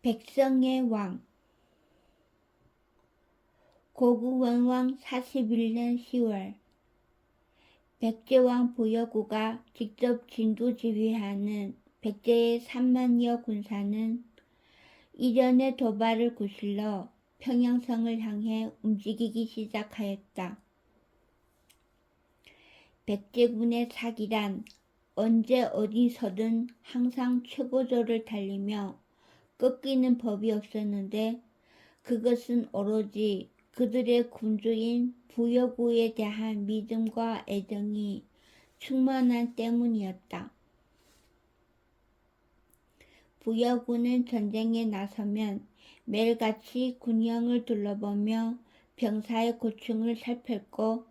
백성의 왕. 고구원왕 41년 10월 백제왕 부여구가 직접 진두지휘하는 백제의 3만여 군사는 이련의 도발을 구실러 평양성을 향해 움직이기 시작하였다. 백제군의 사기란 언제 어디서든 항상 최고조를 달리며 꺾이는 법이 없었는데 그것은 오로지 그들의 군주인 부여구에 대한 믿음과 애정이 충만한 때문이었다. 부여구는 전쟁에 나서면 매일같이 군영을 둘러보며 병사의 고충을 살폈고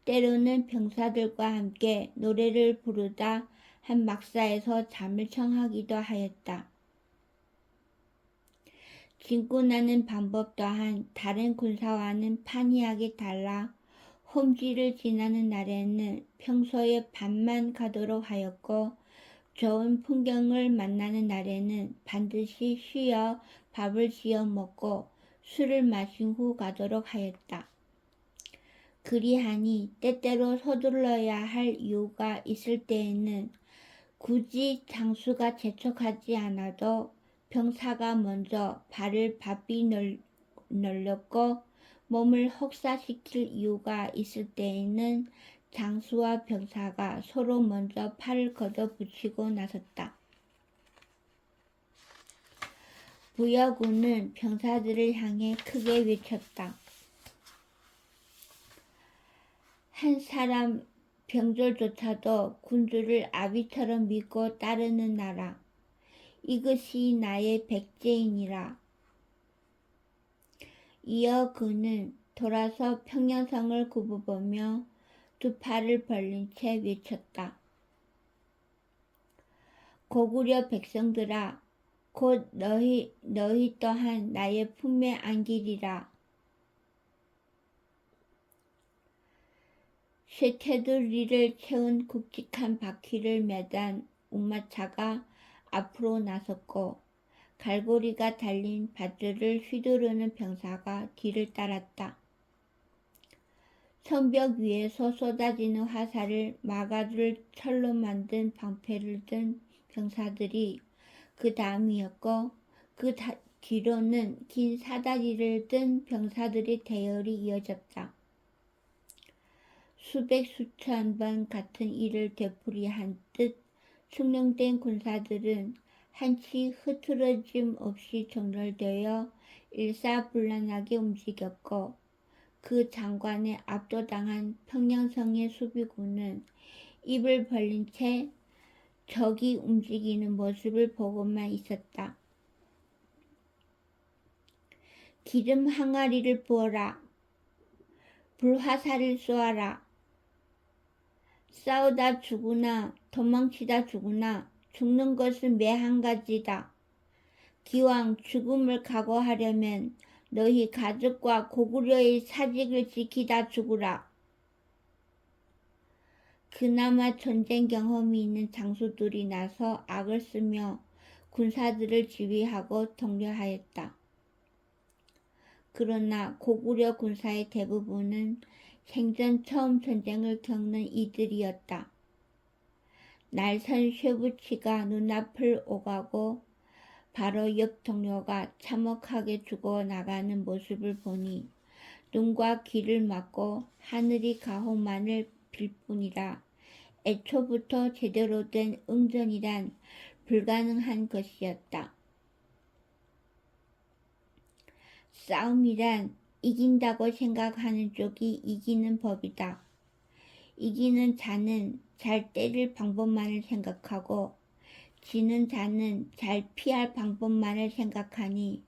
때로는 병사들과 함께 노래를 부르다 한 막사에서 잠을 청하기도 하였다. 진군하는 방법 또한 다른 군사와는 판이하게 달라 홈지를 지나는 날에는 평소의 반만 가도록 하였고 좋은 풍경을 만나는 날에는 반드시 쉬어 밥을 지어 먹고 술을 마신 후 가도록 하였다. 그리하니 때때로 서둘러야 할 이유가 있을 때에는 굳이 장수가 재촉하지 않아도 병사가 먼저 발을 바삐 널렸고 몸을 혹사시킬 이유가 있을 때에는 장수와 병사가 서로 먼저 팔을 걷어붙이고 나섰다. 부여군은 병사들을 향해 크게 외쳤다. 한 사람 병졸조차도 군주를 아비처럼 믿고 따르는 나라. 이것이 나의 백제인이라. 이어 그는 돌아서 평양성을 굽어보며 두 팔을 벌린 채 외쳤다. 고구려 백성들아, 곧 너희 또한 나의 품에 안기리라. 쇠테두리를 채운 굵직한 바퀴를 매단 운마차가 앞으로 나섰고 갈고리가 달린 밧줄을 휘두르는 병사가 뒤를 따랐다. 성벽 위에서 쏟아지는 화살을 막아줄 철로 만든 방패를 든 병사들이 그 다음이었고 그 뒤로는 긴 사다리를 든 병사들의 대열이 이어졌다. 수백 수천 번 같은 일을 되풀이한 듯 숙련된 군사들은 한치 흐트러짐 없이 정렬되어 일사불란하게 움직였고 그 장관에 압도당한 평양성의 수비군은 입을 벌린 채 적이 움직이는 모습을 보고만 있었다. 기름 항아리를 부어라. 불화살을 쏘아라. 싸우다 죽으나 도망치다 죽으나 죽는 것은 매 한 가지다. 기왕 죽음을 각오하려면 너희 가족과 고구려의 사직을 지키다 죽으라. 그나마 전쟁 경험이 있는 장수들이 나서 악을 쓰며 군사들을 지휘하고 독려하였다. 그러나 고구려 군사의 대부분은 생전 처음 전쟁을 겪는 이들이었다. 날선 쇠붙이가 눈앞을 오가고 바로 옆 동료가 참혹하게 죽어나가는 모습을 보니 눈과 귀를 막고 하늘이 가호만을 빌 뿐이라 애초부터 제대로 된 응전이란 불가능한 것이었다. 싸움이란 이긴다고 생각하는 쪽이 이기는 법이다. 이기는 자는 잘 때릴 방법만을 생각하고 지는 자는 잘 피할 방법만을 생각하니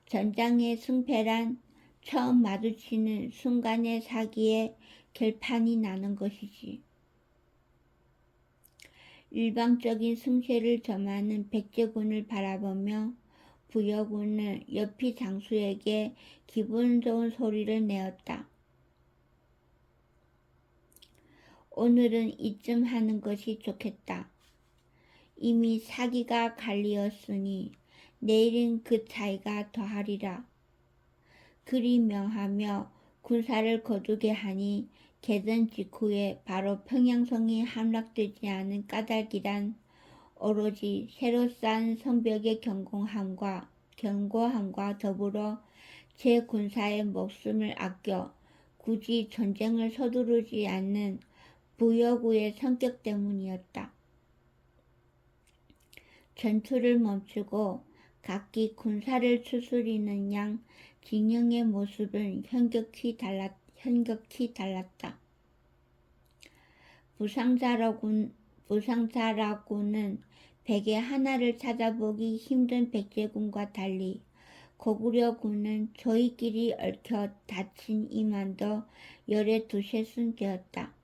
전장의 승패란 처음 마주치는 순간의 사기에 결판이 나는 것이지. 일방적인 승세를 점하는 백제군을 바라보며 부여군은 옆이 장수에게 기분 좋은 소리를 내었다. 오늘은 이쯤 하는 것이 좋겠다. 이미 사기가 갈리었으니 내일은 그 차이가 더하리라. 그리 명하며 군사를 거두게 하니 개전 직후에 바로 평양성이 함락되지 않은 까닭이란 오로지 새로 쌓은 성벽의 견고함과 더불어 제 군사의 목숨을 아껴 굳이 전쟁을 서두르지 않는 부여구의 성격 때문이었다. 전투를 멈추고 각기 군사를 추스리는 양 진영의 모습은 현격히 달랐다. 부상자라고는 백의 하나를 찾아보기 힘든 백제군과 달리 고구려군은 저희끼리 얽혀 다친 이만도 열에 두셋은 되었다.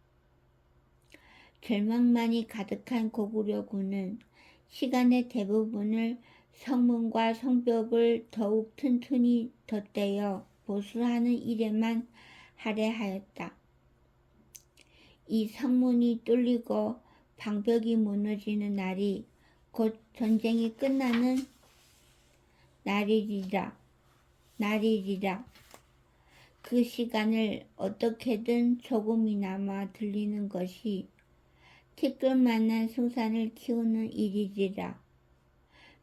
절망만이 가득한 고구려군은 시간의 대부분을 성문과 성벽을 더욱 튼튼히 덧대어 보수하는 일에만 할애하였다. 이 성문이 뚫리고 방벽이 무너지는 날이 곧 전쟁이 끝나는 날이리라. 그 시간을 어떻게든 조금이나마 들리는 것이 티끌만한 승산을 키우는 일이리라.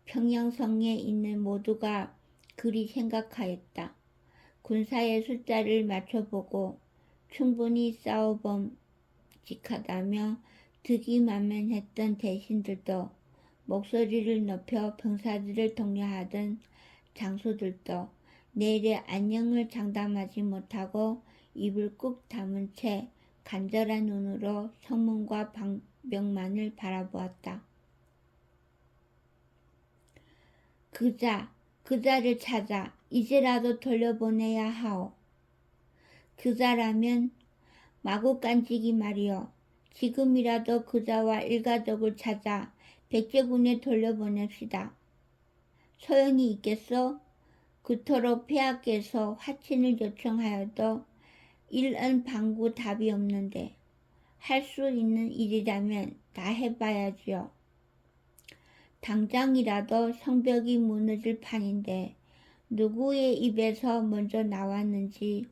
평양성에 있는 모두가 그리 생각하였다. 군사의 숫자를 맞춰보고 충분히 싸워봄직하다며 득이만면했던 대신들도 목소리를 높여 병사들을 독려하던 장수들도 내일의 안녕을 장담하지 못하고 입을 꾹 다문 채 간절한 눈으로 성문과 방벽만을 바라보았다. 그자를 찾아 이제라도 돌려보내야 하오. 그자라면 마구 깐지기 말이오. 지금이라도 그자와 일가족을 찾아 백제군에 돌려보냅시다. 소용이 있겠소? 그토록 폐하께서 화친을 요청하여도 일언방구 답이 없는데 할 수 있는 일이라면 다 해봐야지요. 당장이라도 성벽이 무너질 판인데 누구의 입에서 먼저 나왔는지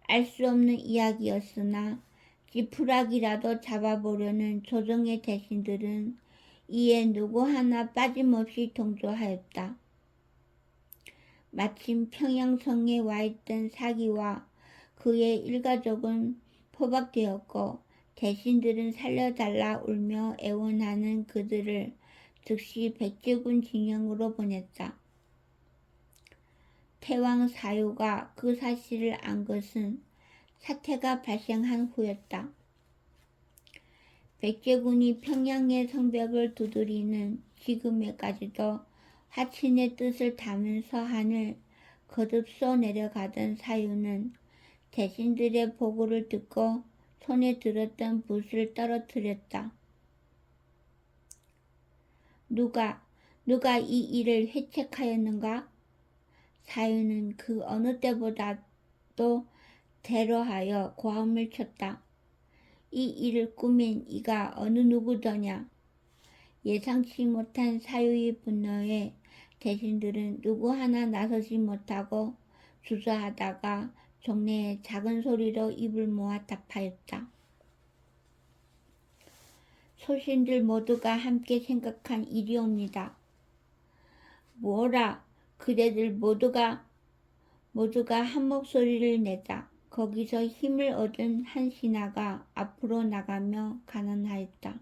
알 수 없는 이야기였으나 지푸라기라도 잡아보려는 조정의 대신들은 이에 누구 하나 빠짐없이 동조하였다. 마침 평양성에 와있던 사기와 그의 일가족은 포박되었고 대신들은 살려달라 울며 애원하는 그들을 즉시 백제군 진영으로 보냈다. 태왕 사유가 그 사실을 안 것은 사태가 발생한 후였다. 백제군이 평양의 성벽을 두드리는 지금에까지도 화친의 뜻을 담은 서한을 거듭 써 내려가던 사유는 대신들의 보고를 듣고 손에 들었던 붓을 떨어뜨렸다. 누가 이 일을 회책하였는가? 사유는 그 어느 때보다도 대로하여 고함을 쳤다. 이 일을 꾸민 이가 어느 누구더냐? 예상치 못한 사유의 분노에 대신들은 누구 하나 나서지 못하고 주저하다가 종래에 작은 소리로 입을 모아 답하였다. 소신들 모두가 함께 생각한 일이옵니다. 뭐라? 그대들 모두가 한 목소리를 내자 거기서 힘을 얻은 한 신하가 앞으로 나가며 간언하였다.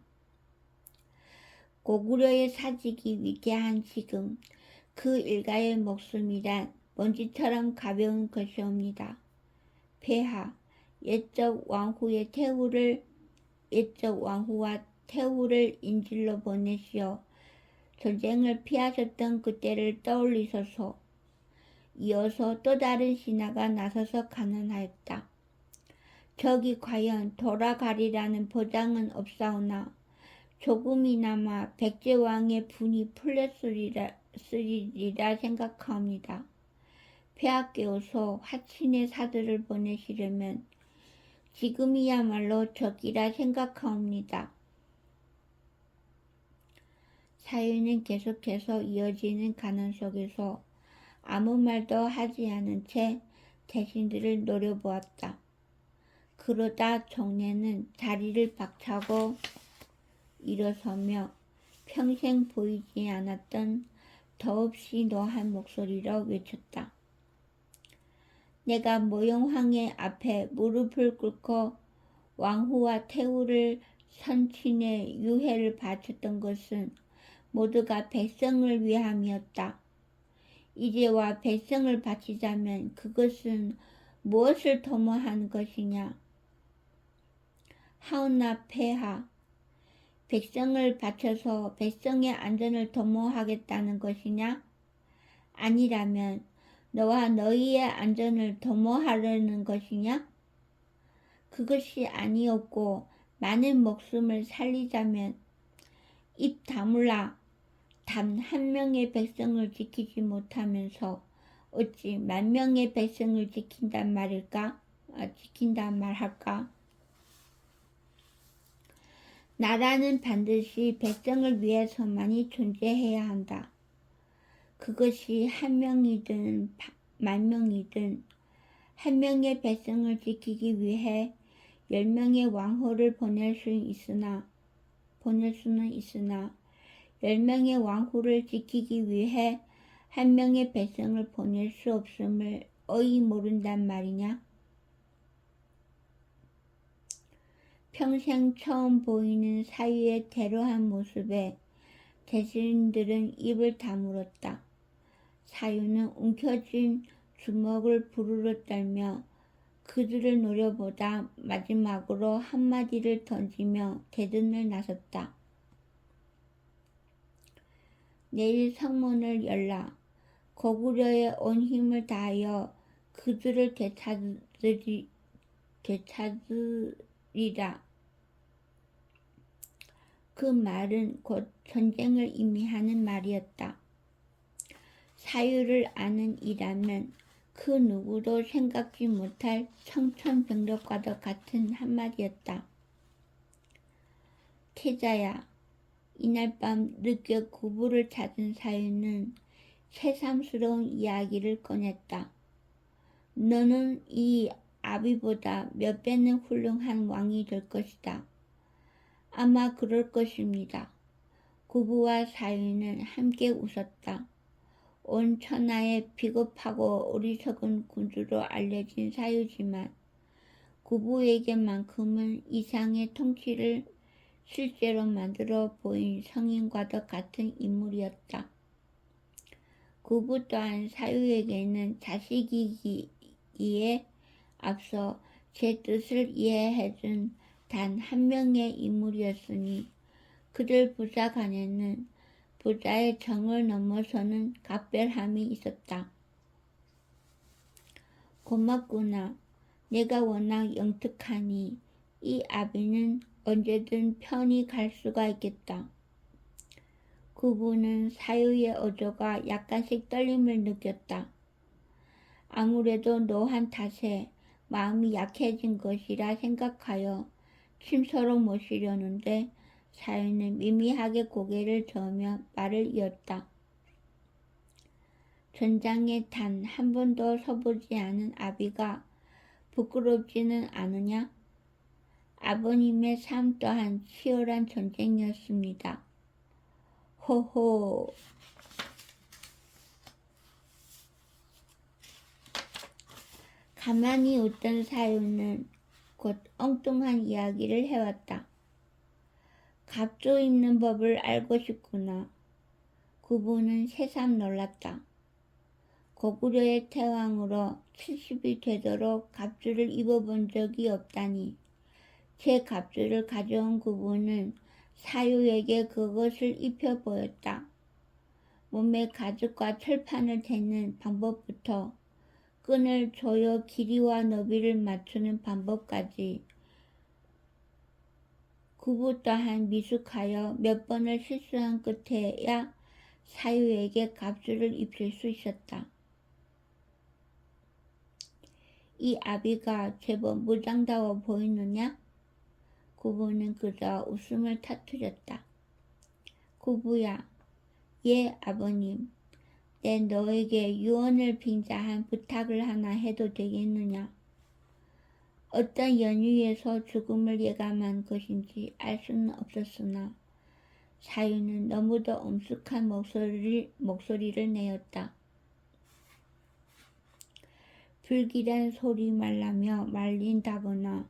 고구려의 사직이 위대한 지금 그 일가의 목숨이란 먼지처럼 가벼운 것이옵니다. 폐하, 옛적 왕후와 태후를 인질로 보내시어 전쟁을 피하셨던 그때를 떠올리소서. 이어서 또 다른 신하가 나서서 간언하였다. 적이 과연 돌아가리라는 보장은 없사오나 조금이나마 백제왕의 분이 풀렸으리라 생각하옵니다. 폐하께서 화친의 사들을 보내시려면 지금이야말로 적이라 생각하옵니다. 사유는 계속해서 이어지는 가난 속에서 아무 말도 하지 않은 채 대신들을 노려보았다. 그러다 종래는 다리를 박차고 일어서며 평생 보이지 않았던 더없이 노한 목소리로 외쳤다. 내가 모용황의 앞에 무릎을 꿇고 왕후와 태후를 선친의 유해를 바쳤던 것은 모두가 백성을 위함이었다. 이제와 백성을 바치자면 그것은 무엇을 도모한 것이냐? 하오나 폐하, 백성을 바쳐서 백성의 안전을 도모하겠다는 것이냐? 아니라면 너와 너희의 안전을 도모하려는 것이냐? 그것이 아니었고 많은 목숨을 살리자면 입 다물라. 단 한 명의 백성을 지키지 못하면서 어찌 10,000명의 백성을 지킨단 말할까? 나라는 반드시 백성을 위해서만이 존재해야 한다. 그것이 1명이든 10,000명이든 1명의 백성을 지키기 위해 10명의 왕후를 보낼 수는 있으나 10명의 왕후를 지키기 위해 1명의 백성을 보낼 수 없음을 어이 모른단 말이냐? 평생 처음 보이는 사유의 대로한 모습에 대신들은 입을 다물었다. 사유는 움켜쥔 주먹을 부르르 떨며 그들을 노려보다 마지막으로 한마디를 던지며 대든을 나섰다. 내일 성문을 열라. 고구려에 온 힘을 다하여 그들을 되찾으리라. 그 말은 곧 전쟁을 의미하는 말이었다. 사유를 아는 이라면 그 누구도 생각지 못할 청천벽력과도 같은 한마디였다. 태자야, 이날 밤 늦게 구부를 찾은 사유는 새삼스러운 이야기를 꺼냈다. 너는 이 아비보다 몇 배는 훌륭한 왕이 될 것이다. 아마 그럴 것입니다. 구부와 사유는 함께 웃었다. 온 천하에 비겁하고 어리석은 군주로 알려진 사유지만 구부에게만큼은 이상의 통치를 실제로 만들어 보인 성인과도 같은 인물이었다. 구부 또한 사유에게는 자식이기에 앞서 제 뜻을 이해해준 단 한 명의 인물이었으니 그들 부자 간에는 부자의 정을 넘어서는 각별함이 있었다. 고맙구나. 내가 워낙 영특하니 이 아비는 언제든 편히 갈 수가 있겠다. 구부는 사유의 어조가 약간씩 떨림을 느꼈다. 아무래도 노한 탓에 마음이 약해진 것이라 생각하여 침소로 모시려는데 사유는 미미하게 고개를 저으며 말을 이었다. 전장에 단 한 번도 서보지 않은 아비가 부끄럽지는 않으냐? 아버님의 삶 또한 치열한 전쟁이었습니다. 호호. 가만히 웃던 사유는 곧 엉뚱한 이야기를 해왔다. 갑주 입는 법을 알고 싶구나. 구부는 새삼 놀랐다. 고구려의 태왕으로 70이 되도록 갑주를 입어본 적이 없다니. 제 갑주를 가져온 구부는 사유에게 그것을 입혀 보였다. 몸에 가죽과 철판을 대는 방법부터 끈을 조여 길이와 너비를 맞추는 방법까지 구부 또한 미숙하여 몇 번을 실수한 끝에야 사유에게 갑주를 입힐 수 있었다. 이 아비가 제법 무장다워 보이느냐? 구부는 그저 웃음을 터뜨렸다. 구부야, 예, 아버님. 내 너에게 유언을 빙자한 부탁을 하나 해도 되겠느냐? 어떤 연유에서 죽음을 예감한 것인지 알 수는 없었으나 사유는 너무도 엄숙한 목소리를 내었다. 불길한 소리 말라며 말린다거나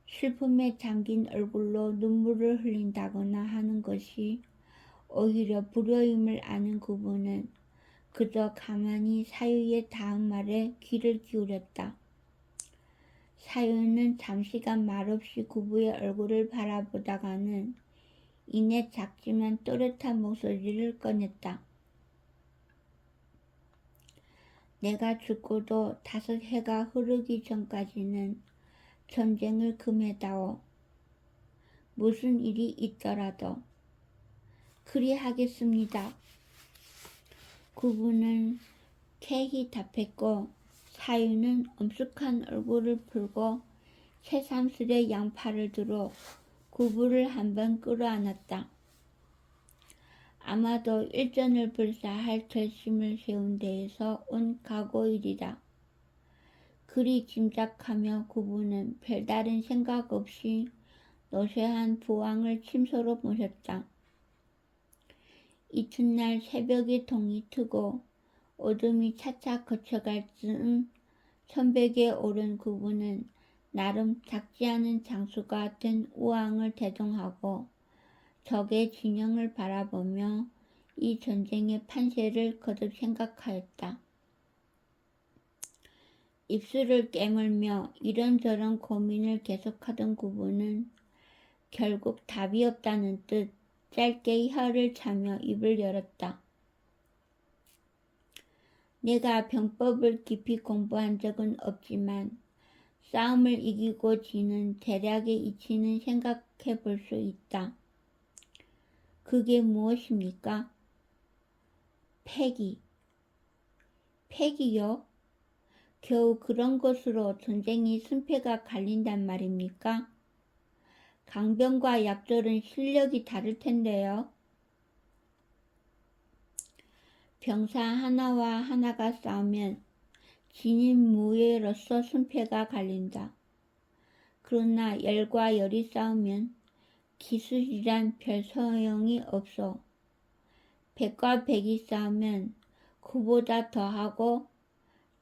슬픔에 잠긴 얼굴로 눈물을 흘린다거나 하는 것이 오히려 불효임을 아는 구부는 그저 가만히 사유의 다음 말에 귀를 기울였다. 사유는 잠시간 말없이 구부의 얼굴을 바라보다가는 이내 작지만 또렷한 목소리를 꺼냈다. 내가 죽고도 5해가 흐르기 전까지는 전쟁을 금해다오. 무슨 일이 있더라도 그리하겠습니다. 구부는 캐히 답했고 사유는 엄숙한 얼굴을 풀고 새삼스레 양팔을 들어 구부를 한번 끌어안았다. 아마도 일전을 불사할 결심을 세운 데에서 온 각오일이다. 그리 짐작하며 구부는 별다른 생각 없이 노쇠한 부왕을 침소로 모셨다. 이튿날 새벽에 동이 트고 어둠이 차차 거쳐갈 즈음 천백에 오른 구부는 나름 작지 않은 장수가 된 우왕을 대동하고 적의 진영을 바라보며 이 전쟁의 판세를 거듭 생각하였다. 입술을 깨물며 이런저런 고민을 계속하던 구부는 결국 답이 없다는 듯 짧게 혀를 차며 입을 열었다. 내가 병법을 깊이 공부한 적은 없지만 싸움을 이기고 지는 대략의 이치는 생각해 볼 수 있다. 그게 무엇입니까? 패기. 패기요? 겨우 그런 것으로 전쟁이 승패가 갈린단 말입니까? 강병과 약졸은 실력이 다를 텐데요. 병사 하나와 하나가 싸우면 진인무예로서 승패가 갈린다. 그러나 열과 열이 싸우면 기술이란 별 소용이 없어. 백과 백이 싸우면 그보다 더하고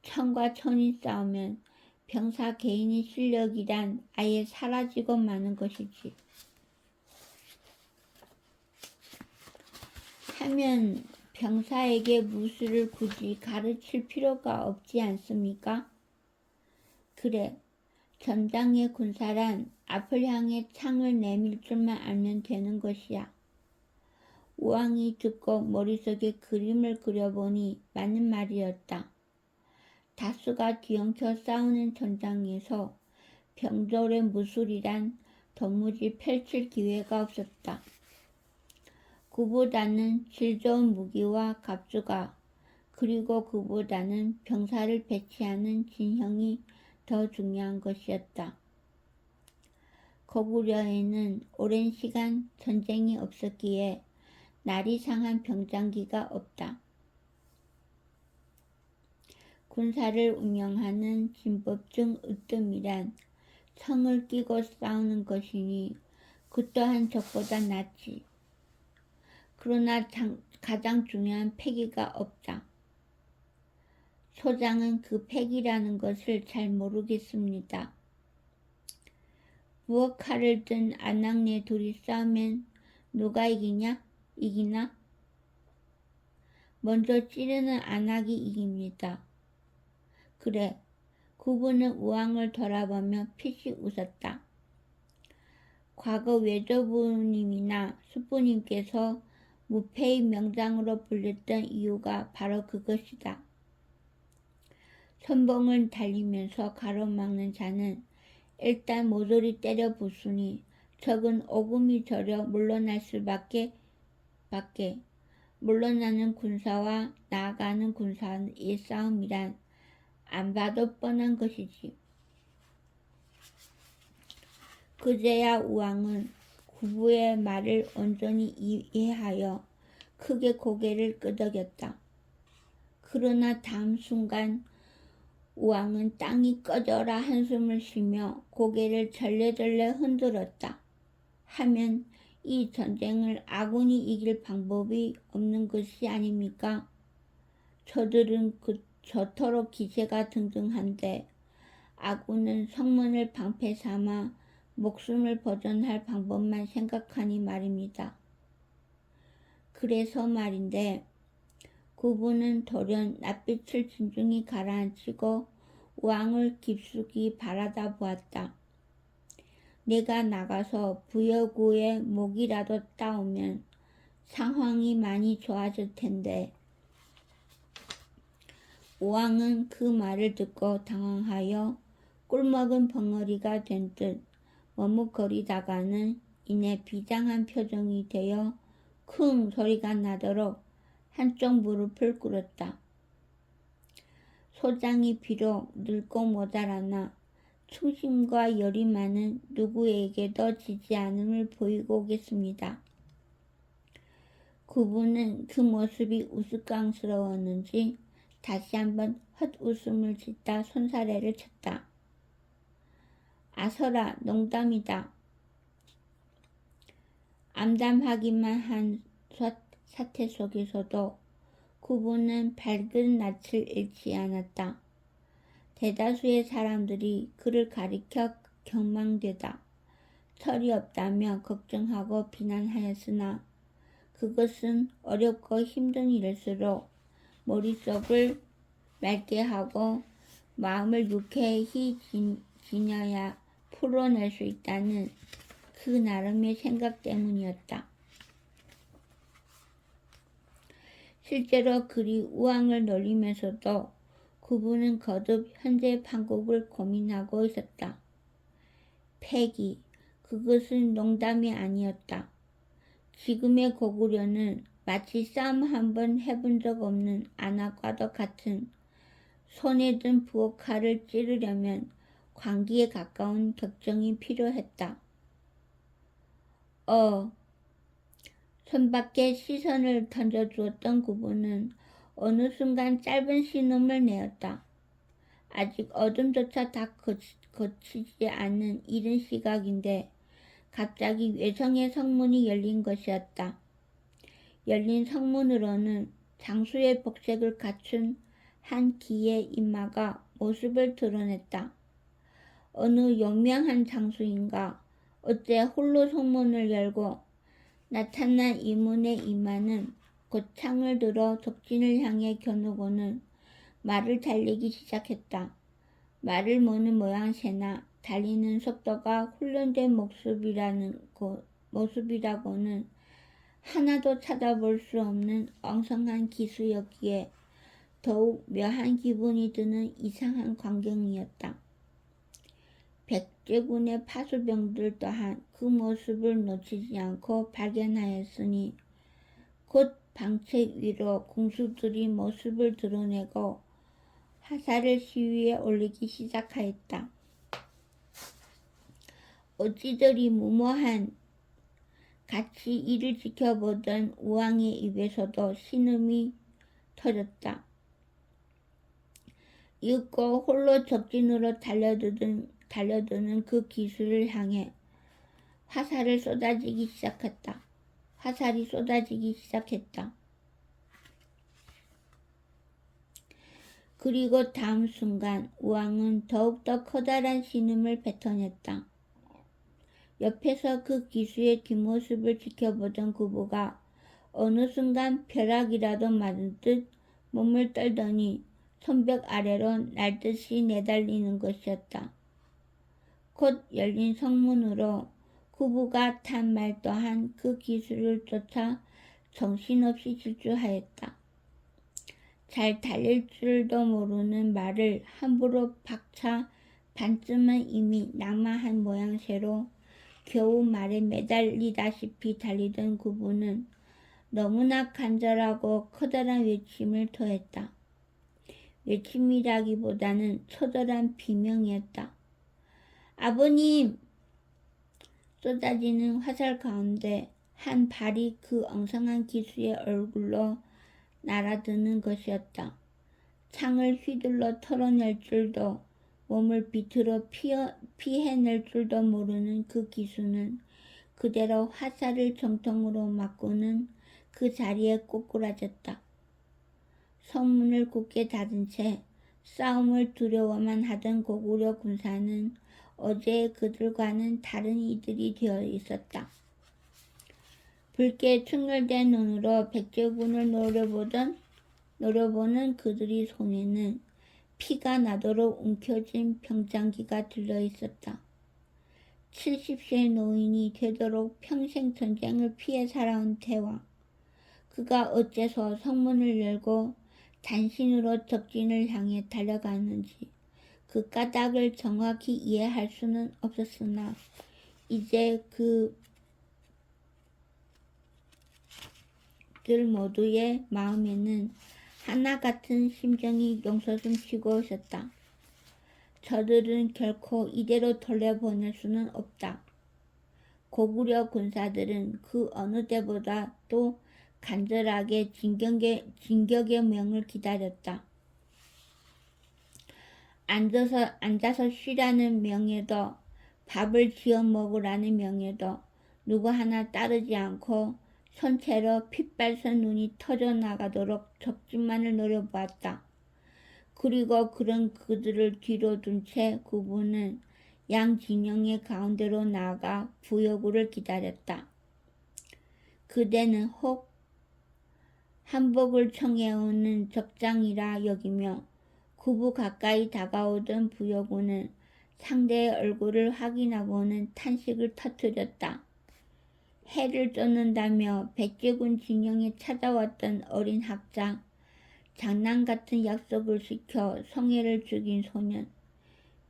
천과 천이 싸우면 병사 개인의 실력이란 아예 사라지고 마는 것이지. 하면 병사에게 무술을 굳이 가르칠 필요가 없지 않습니까? 그래, 전장의 군사란 앞을 향해 창을 내밀 줄만 알면 되는 것이야. 우왕이 듣고 머릿속에 그림을 그려보니 맞는 말이었다. 다수가 뒤엉켜 싸우는 전장에서 병졸의 무술이란 도무지 펼칠 기회가 없었다. 그보다는 질 좋은 무기와 갑주가 그리고 그보다는 병사를 배치하는 진형이 더 중요한 것이었다. 고구려에는 오랜 시간 전쟁이 없었기에 날이 상한 병장기가 없다. 군사를 운영하는 진법 중 으뜸이란 성을 끼고 싸우는 것이니 그 또한 적보다 낫지. 그러나 가장 중요한 패기가 없다. 소장은 그 패기라는 것을 잘 모르겠습니다. 부엌칼을 든 아낙네 둘이 싸우면 누가 이기나? 먼저 찌르는 아낙이 이깁니다. 그래, 구부는 우왕을 돌아보며 피식 웃었다. 과거 외조부님이나 숙부님께서 무패의 명장으로 불렸던 이유가 바로 그것이다. 선봉을 달리면서 가로막는 자는 일단 모조리 때려 부수니 적은 오금이 저려 물러날 수밖에 물러나는 군사와 나아가는 군사의 싸움이란 안 봐도 뻔한 것이지. 그제야 우왕은 구부의 말을 온전히 이해하여 크게 고개를 끄덕였다. 그러나 다음 순간 우왕은 땅이 꺼져라 한숨을 쉬며 고개를 절레절레 흔들었다. 하면 이 전쟁을 아군이 이길 방법이 없는 것이 아닙니까? 저들은 저토록 기세가 등등한데 아군은 성문을 방패 삼아 목숨을 보존할 방법만 생각하니 말입니다. 그래서 말인데 구부는 돌연 낯빛을 진중히 가라앉히고 우왕을 깊숙이 바라다 보았다. 내가 나가서 부여구의 목이라도 따오면 상황이 많이 좋아질 텐데. 우왕은 그 말을 듣고 당황하여 꿀먹은 벙어리가 된 듯 머뭇거리다가는 이내 비장한 표정이 되어 쿵 소리가 나도록 한쪽 무릎을 꿇었다. 소장이 비록 늙고 모자라나 충심과 열이 많은 누구에게도 지지 않음을 보이고 오겠습니다. 구부는 그 모습이 우스꽝스러웠는지 다시 한번 헛웃음을 짓다 손사래를 쳤다. 아서라, 농담이다. 암담하기만 한 사태 속에서도 구부는 밝은 낯을 잃지 않았다. 대다수의 사람들이 그를 가리켜 경망되다. 철이 없다며 걱정하고 비난하였으나 그것은 어렵고 힘든 일일수록 머릿속을 맑게 하고 마음을 유쾌히 지녀야 풀어낼 수 있다는 그 나름의 생각 때문이었다. 실제로 그리 우왕을 놀리면서도 구부는 거듭 현재 판국을 고민하고 있었다. 패기, 그것은 농담이 아니었다. 지금의 고구려는 마치 싸움 한번 해본 적 없는 안악과도 같은 손에 든 부엌칼을 찌르려면 광기에 가까운 격정이 필요했다. 손밖에 시선을 던져주었던 구부는 어느 순간 짧은 신음을 내었다. 아직 어둠조차 다 거치지 않은 이른 시각인데 갑자기 외성의 성문이 열린 것이었다. 열린 성문으로는 장수의 복색을 갖춘 한 기의 이마가 모습을 드러냈다. 어느 용맹한 장수인가 어째 홀로 성문을 열고 나타난 이문의 이마는 곧 창을 들어 적진을 향해 겨누고는 말을 달리기 시작했다. 말을 모는 모양새나 달리는 속도가 훈련된 모습이라고는 하나도 찾아볼 수 없는 엉성한 기수였기에 더욱 묘한 기분이 드는 이상한 광경이었다. 백제군의 파수병들 또한 그 모습을 놓치지 않고 발견하였으니 곧 방책 위로 궁수들이 모습을 드러내고 화살을 시위에 올리기 시작하였다. 어찌저리 무모한 같이 이를 지켜보던 우왕의 입에서도 신음이 터졌다. 이윽고 홀로 적진으로 달려드는 그 기수를 향해 화살이 쏟아지기 시작했다. 그리고 다음 순간 우왕은 더욱더 커다란 신음을 뱉어냈다. 옆에서 그 기수의 뒷모습을 지켜보던 구부가 어느 순간 벼락이라도 맞은 듯 몸을 떨더니 손뼉 아래로 날듯이 내달리는 것이었다. 곧 열린 성문으로 구부가 탄 말 또한 그 기수를 쫓아 정신없이 질주하였다. 잘 달릴 줄도 모르는 말을 함부로 박차 반쯤은 이미 낙마한 모양새로 겨우 말에 매달리다시피 달리던 구부는 너무나 간절하고 커다란 외침을 토했다. 외침이라기보다는 처절한 비명이었다. 아버님! 쏟아지는 화살 가운데 한 발이 그 엉성한 기수의 얼굴로 날아드는 것이었다. 창을 휘둘러 털어낼 줄도 몸을 비틀어 피해낼 줄도 모르는 그 기수는 그대로 화살을 정통으로 맞고는 그 자리에 꼬꾸라졌다. 성문을 굳게 닫은 채 싸움을 두려워만 하던 고구려 군사는 어제의 그들과는 다른 이들이 되어 있었다. 붉게 충혈된 눈으로 백제군을 노려보는 그들의 손에는 피가 나도록 움켜진 병장기가 들려있었다. 70세 노인이 되도록 평생 전쟁을 피해 살아온 대왕. 그가 어째서 성문을 열고 단신으로 적진을 향해 달려가는지 그 까닭을 정확히 이해할 수는 없었으나 이제 그들 모두의 마음에는 하나 같은 심정이 용솟음치고 있었다. 저들은 결코 이대로 돌려보낼 수는 없다. 고구려 군사들은 그 어느 때보다도 간절하게 진격의 명을 기다렸다. 앉아서 쉬라는 명에도 밥을 지어 먹으라는 명에도 누구 하나 따르지 않고 손채로 핏발선 눈이 터져 나가도록 적진만을 노려보았다. 그리고 그런 그들을 뒤로 둔 채 구부는 양 진영의 가운데로 나아가 부여구를 기다렸다. 그대는 혹 한복을 청해오는 적장이라 여기며 구부 가까이 다가오던 부여구는 상대의 얼굴을 확인하고는 탄식을 터뜨렸다. 해를 쫓는다며 백제군 진영에 찾아왔던 어린 학자, 장난 같은 약속을 시켜 성애를 죽인 소년.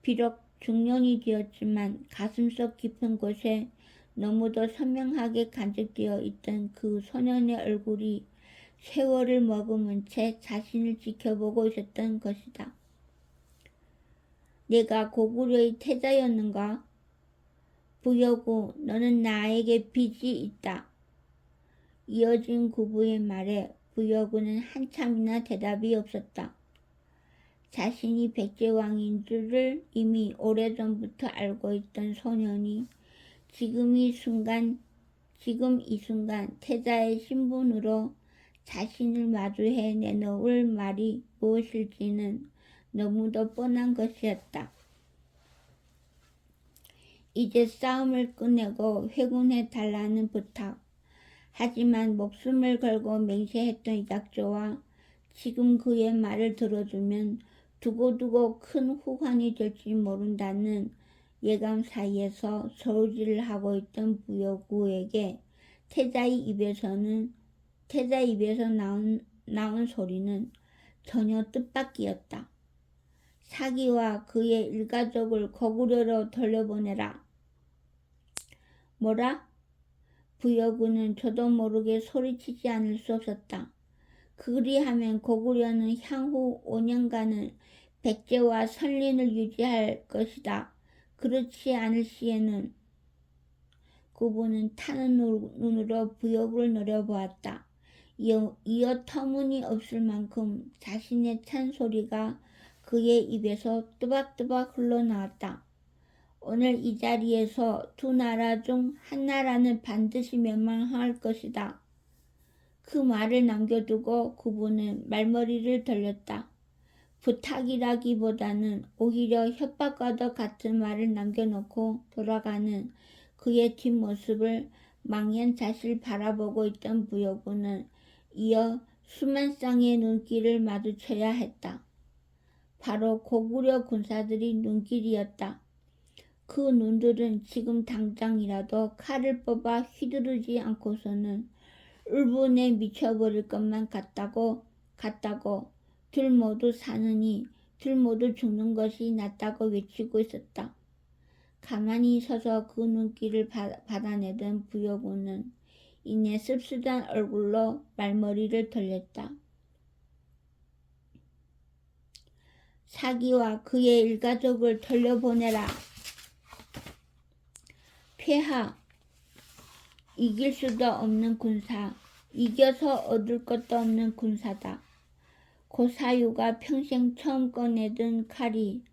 비록 중년이 되었지만 가슴속 깊은 곳에 너무도 선명하게 간직되어 있던 그 소년의 얼굴이 세월을 머금은 채 자신을 지켜보고 있었던 것이다. 내가 고구려의 태자였는가? 부여구, 너는 나에게 빚이 있다. 이어진 구부의 말에 부여구는 한참이나 대답이 없었다. 자신이 백제왕인 줄을 이미 오래전부터 알고 있던 소년이 지금 이 순간 태자의 신분으로 자신을 마주해 내놓을 말이 무엇일지는 너무도 뻔한 것이었다. 이제 싸움을 끝내고 회군해 달라는 부탁. 하지만 목숨을 걸고 맹세했던 약조와 지금 그의 말을 들어주면 두고두고 큰 후환이 될지 모른다는 예감 사이에서 소우질을 하고 있던 부여구에게 태자의 입에서 나온 소리는 전혀 뜻밖이었다. 사기와 그의 일가족을 고구려로 돌려보내라. 뭐라? 부여구는 저도 모르게 소리치지 않을 수 없었다. 그리하면 고구려는 향후 5년간은 백제와 선린을 유지할 것이다. 그렇지 않을 시에는 구부는 타는 눈으로 부여구를 노려보았다. 이어 터무니없을 만큼 자신의 찬소리가 그의 입에서 또박또박 흘러나왔다. 오늘 이 자리에서 두 나라 중 한 나라는 반드시 멸망할 것이다. 그 말을 남겨두고 구부는 말머리를 돌렸다. 부탁이라기보다는 오히려 협박과도 같은 말을 남겨놓고 돌아가는 그의 뒷모습을 망연자실 바라보고 있던 부여구는 이어 수만 쌍의 눈길을 마주쳐야 했다. 바로 고구려 군사들의 눈길이었다. 그 눈들은 지금 당장이라도 칼을 뽑아 휘두르지 않고서는 울분에 미쳐버릴 것만 같다고 둘 모두 사느니 둘 모두 죽는 것이 낫다고 외치고 있었다. 가만히 서서 그 눈길을 받아내던 부여구는 이내 씁쓸한 얼굴로 말머리를 돌렸다. 사기와 그의 일가족을 돌려보내라. 폐하, 이길 수도 없는 군사, 이겨서 얻을 것도 없는 군사다. 고사유가 평생 처음 꺼내든 칼이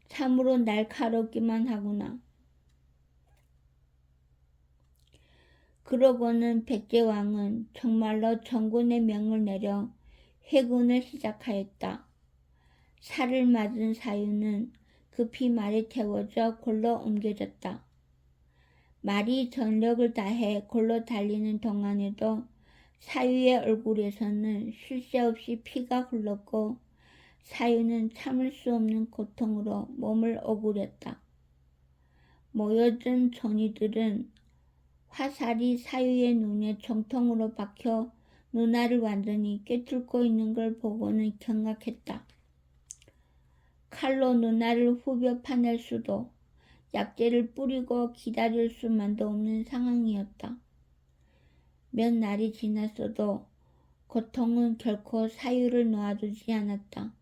참으로 날카롭기만 하구나. 그러고는 백제왕은 정말로 정군의 명을 내려 회군을 시작하였다. 살을 맞은 사유는 급히 말에 태워져 골로 옮겨졌다. 말이 전력을 다해 골로 달리는 동안에도 사유의 얼굴에서는 쉴 새 없이 피가 흘렀고 사유는 참을 수 없는 고통으로 몸을 오그렸다. 모여든 전이들은 화살이 사유의 눈에 정통으로 박혀 눈알을 완전히 꿰뚫고 있는 걸 보고는 경악했다. 칼로 눈알을 후벼 파낼 수도 약재를 뿌리고 기다릴 수만도 없는 상황이었다. 몇 날이 지났어도 고통은 결코 사유를 놓아두지 않았다.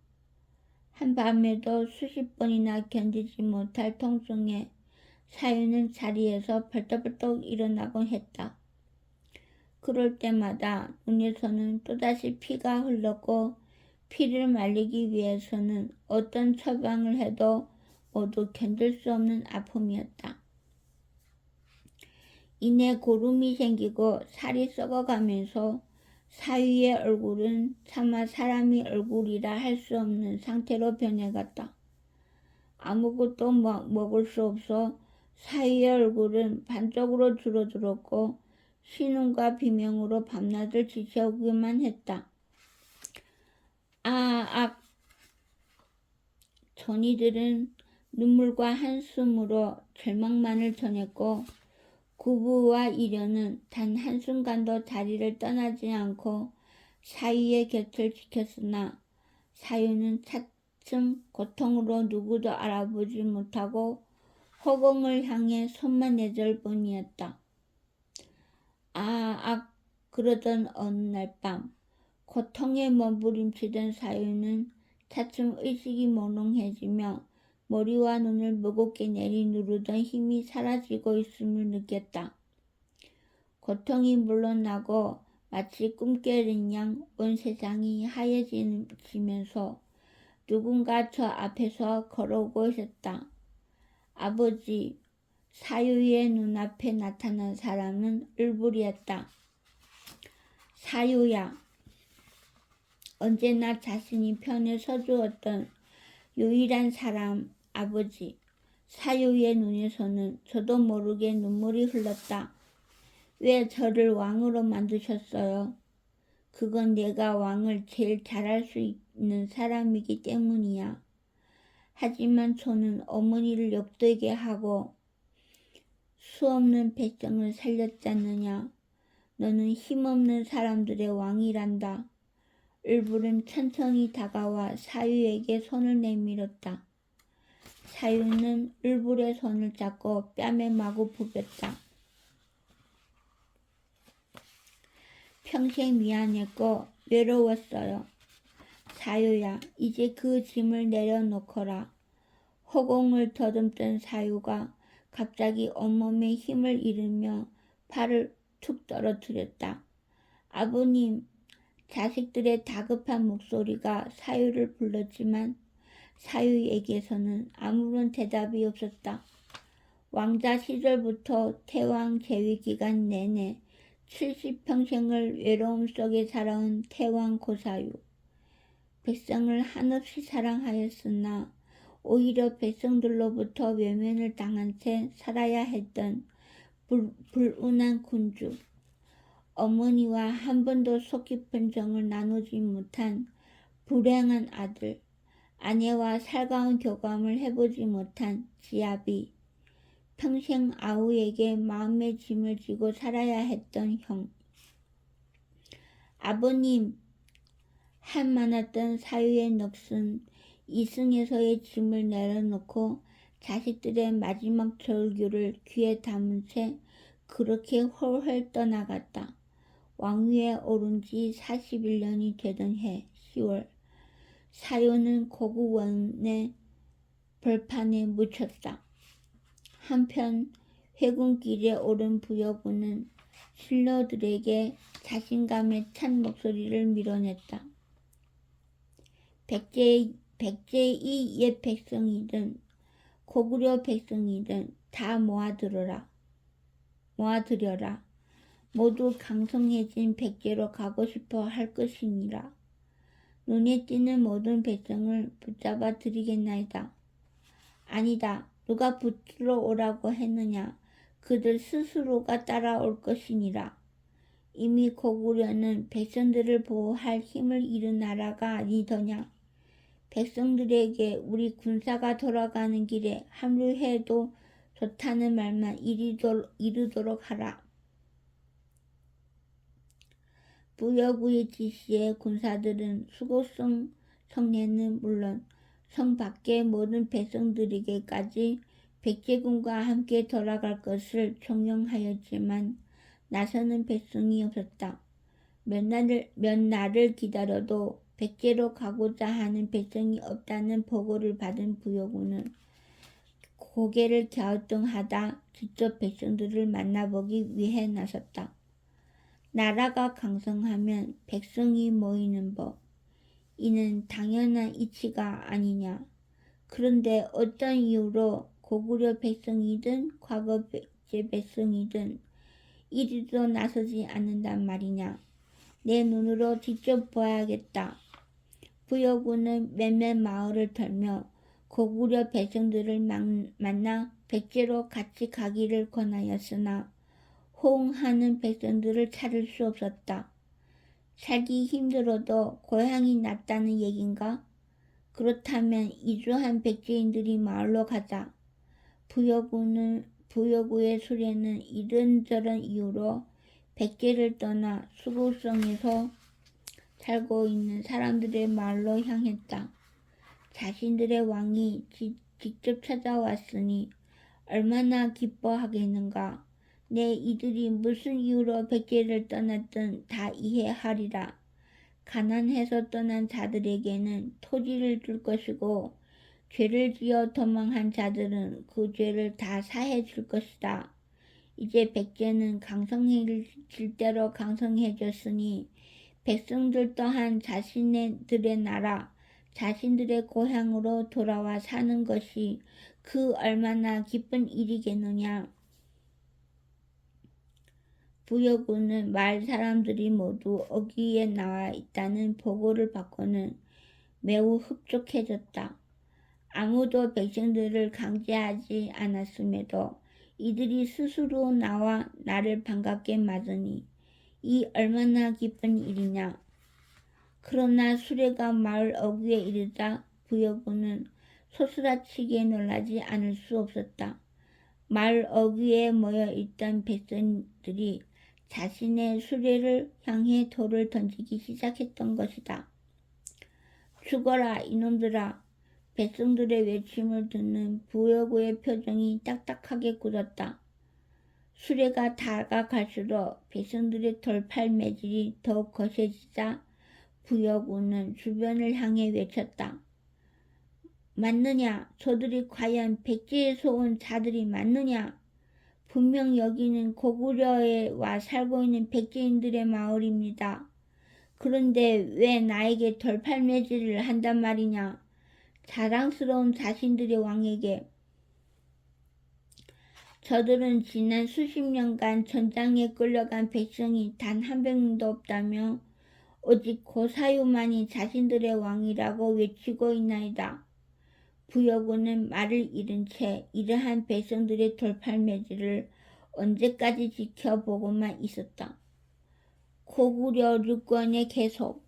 한밤에도 수십 번이나 견디지 못할 통증에 사유는 자리에서 벌떡벌떡 일어나곤 했다. 그럴 때마다 눈에서는 또다시 피가 흘렀고 피를 말리기 위해서는 어떤 처방을 해도 모두 견딜 수 없는 아픔이었다. 이내 고름이 생기고 살이 썩어가면서 사유의 얼굴은 차마 사람의 얼굴이라 할 수 없는 상태로 변해갔다. 아무것도 먹을 수 없어 사유의 얼굴은 반쪽으로 줄어들었고 신음과 비명으로 밤낮을 지새우기만 했다. 전이들은 눈물과 한숨으로 절망만을 전했고 구부와 이련은 단 한순간도 자리를 떠나지 않고 사유의 곁을 지켰으나 사유는 차츰 고통으로 누구도 알아보지 못하고 허공을 향해 손만 내절 뿐이었다. 그러던 어느 날 밤 고통에 몸부림치던 사유는 차츰 의식이 몽롱해지며 머리와 눈을 무겁게 내리누르던 힘이 사라지고 있음을 느꼈다. 고통이 물러나고 마치 꿈깨는 양 온 세상이 하얘지면서 누군가 저 앞에서 걸어오고 있었다. 아버지, 사유의 눈앞에 나타난 사람은 을불이었다. 사유야, 언제나 자신이 편에 서주었던 유일한 사람 아버지. 사유의 눈에서는 저도 모르게 눈물이 흘렀다. 왜 저를 왕으로 만드셨어요? 그건 내가 왕을 제일 잘할 수 있는 사람이기 때문이야. 하지만 저는 어머니를 욕되게 하고 수없는 백성을 살렸잖느냐. 너는 힘없는 사람들의 왕이란다. 을불은 천천히 다가와 사유에게 손을 내밀었다. 사유는 을불의 손을 잡고 뺨에 마구 부볐다. 평생 미안했고 외로웠어요. 사유야, 이제 그 짐을 내려놓거라. 허공을 더듬던 사유가 갑자기 온몸에 힘을 잃으며 팔을 툭 떨어뜨렸다. 아버님, 자식들의 다급한 목소리가 사유를 불렀지만 사유에게서는 아무런 대답이 없었다. 왕자 시절부터 태왕 재위 기간 내내 70평생을 외로움 속에 살아온 태왕 고사유. 백성을 한없이 사랑하였으나 오히려 백성들로부터 외면을 당한 채 살아야 했던 불운한 군주. 어머니와 한 번도 속 깊은 정을 나누지 못한 불행한 아들. 아내와 살가운 교감을 해보지 못한 지아비. 평생 아우에게 마음의 짐을 지고 살아야 했던 형. 아버님, 한 많았던 사유의 넋은 이승에서의 짐을 내려놓고 자식들의 마지막 절규를 귀에 담은 채 그렇게 홀홀 떠나갔다. 왕위에 오른 지 41년이 되던 해 10월 사유는 고국원의 벌판에 묻혔다. 한편 회군길에 오른 부여군은 신료들에게 자신감에 찬 목소리를 밀어냈다. 백제의 옛 백성이든 고구려 백성이든 다 모아들여라. 모두 강성해진 백제로 가고 싶어 할 것이니라. 눈에 띄는 모든 백성을 붙잡아 드리겠나이다. 아니다. 누가 붙들어 오라고 했느냐. 그들 스스로가 따라올 것이니라. 이미 고구려는 백성들을 보호할 힘을 잃은 나라가 아니더냐. 백성들에게 우리 군사가 돌아가는 길에 합류해도 좋다는 말만 이르도록 하라. 부여구의 지시에 군사들은 수고성 성내는 물론 성 밖의 모든 백성들에게까지 백제군과 함께 돌아갈 것을 종용하였지만 나서는 백성이 없었다. 몇 날을 기다려도 백제로 가고자 하는 백성이 없다는 보고를 받은 부여군은 고개를 갸우뚱하다 직접 백성들을 만나보기 위해 나섰다. 나라가 강성하면 백성이 모이는 법, 이는 당연한 이치가 아니냐. 그런데 어떤 이유로 고구려 백성이든 과거 백제 백성이든 이리도 나서지 않는단 말이냐. 내 눈으로 직접 봐야겠다. 부여군은 몇몇 마을을 돌며 고구려 백성들을 만나 백제로 같이 가기를 권하였으나 호응하는 백성들을 찾을 수 없었다. 살기 힘들어도 고향이 낫다는 얘긴가? 그렇다면 이주한 백제인들이 마을로 가자. 부여구의 수레는 이런저런 이유로 백제를 떠나 수고성에서 살고 있는 사람들의 마을로 향했다. 자신들의 왕이 직접 찾아왔으니 얼마나 기뻐하겠는가. 내 이들이 무슨 이유로 백제를 떠났든 다 이해하리라. 가난해서 떠난 자들에게는 토지를 줄 것이고 죄를 지어 도망한 자들은 그 죄를 다 사해 줄 것이다. 이제 백제는 강성해질 대로 강성해졌으니 백성들 또한 자신들의 나라, 자신들의 고향으로 돌아와 사는 것이 그 얼마나 기쁜 일이겠느냐. 부여군은 마을 사람들이 모두 어귀에 나와 있다는 보고를 받고는 매우 흡족해졌다. 아무도 백성들을 강제하지 않았음에도 이들이 스스로 나와 나를 반갑게 맞으니 이 얼마나 기쁜 일이냐. 그러나 수레가 마을 어귀에 이르자 부여군은 소스라치게 놀라지 않을 수 없었다. 마을 어귀에 모여있던 백성들이 자신의 수레를 향해 돌을 던지기 시작했던 것이다. 죽어라 이놈들아. 백성들의 외침을 듣는 부여구의 표정이 딱딱하게 굳었다. 수레가 다가갈수록 백성들의 돌팔 매질이 더욱 거세지자 부여구는 주변을 향해 외쳤다. 맞느냐? 저들이 과연 백제에서 온 자들이 맞느냐? 분명 여기는 고구려에 와 살고 있는 백제인들의 마을입니다. 그런데 왜 나에게 돌팔매질을 한단 말이냐? 자랑스러운 자신들의 왕에게. 저들은 지난 수십 년간 전장에 끌려간 백성이 단 한 명도 없다며 오직 고사유만이 자신들의 왕이라고 외치고 있나이다. 부여군은 말을 잃은 채 이러한 백성들의 돌팔매질을 언제까지 지켜보고만 있었다. 고구려 육권의 계속.